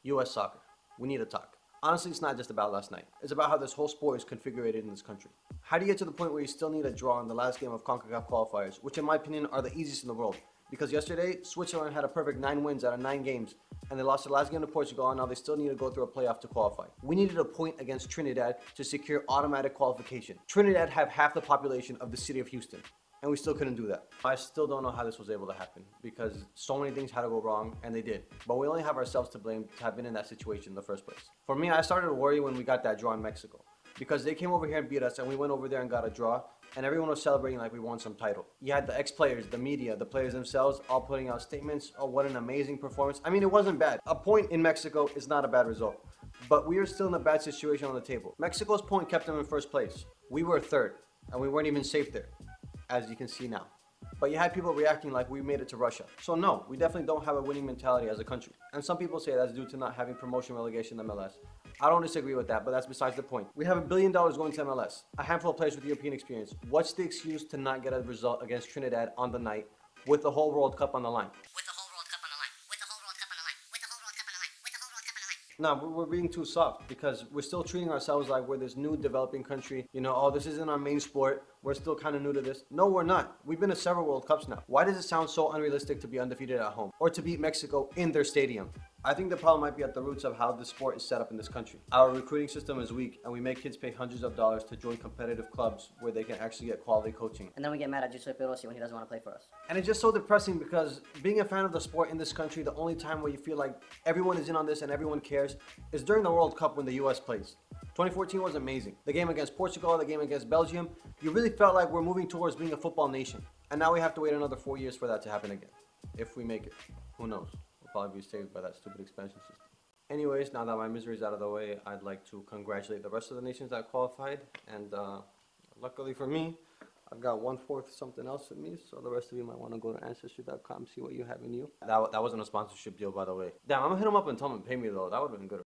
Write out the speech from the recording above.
U.S. soccer. We need to talk. Honestly, it's not just about last night. It's about how this whole sport is configured in this country. How do you get to the point where you still need a draw in the last game of CONCACAF qualifiers, which in my opinion are the easiest in the world? Because yesterday, Switzerland had a perfect 9 wins out of 9 games, and they lost the last game to Portugal, and now they still need to go through a playoff to qualify. We needed a point against Trinidad to secure automatic qualification. Trinidad have half the population of the city of Houston, and we still couldn't do that. I still don't know how this was able to happen because so many things had to go wrong, and they did. But we only have ourselves to blame to have been in that situation in the first place. For me, I started to worry when we got that draw in Mexico because they came over here and beat us, and we went over there and got a draw, and everyone was celebrating like we won some title. You had the ex-players, the media, the players themselves all putting out statements, oh, what an amazing performance. I mean, it wasn't bad. A point in Mexico is not a bad result, but we were still in a bad situation on the table. Mexico's point kept them in first place. We were third, and we weren't even safe there, as you can see now. But you had people reacting like we made it to Russia. So no, we definitely don't have a winning mentality as a country. And some people say that's due to not having promotion relegation in MLS. I don't disagree with that, but that's besides the point. We have $1 billion going to MLS, a handful of players with European experience. What's the excuse to not get a result against Trinidad on the night with the whole World Cup on the line? No, we're being too soft because we're still treating ourselves like we're this new developing country. You know, oh, this isn't our main sport. We're still kind of new to this. No, we're not. We've been to several World Cups now. Why does it sound so unrealistic to be undefeated at home or to beat Mexico in their stadium? I think the problem might be at the roots of how the sport is set up in this country. Our recruiting system is weak, and we make kids pay hundreds of dollars to join competitive clubs where they can actually get quality coaching. And then we get mad at Giuseppe Rossi when he doesn't want to play for us. And it's just so depressing because being a fan of the sport in this country, the only time where you feel like everyone is in on this and everyone cares is during the World Cup when the US plays. 2014 was amazing. The game against Portugal, the game against Belgium, you really felt like we're moving towards being a football nation. And now we have to wait another 4 years for that to happen again. If we make it. Who knows? We'll probably be saved by that stupid expansion system. Anyways, now that my misery is out of the way, I'd like to congratulate the rest of the nations that qualified. And luckily for me, I've got 1/4 something else in me, so the rest of you might want to go to Ancestry.com, see what you have in you. That wasn't a sponsorship deal, by the way. Damn, I'm gonna hit them up and tell them to pay me, though. That would have been good.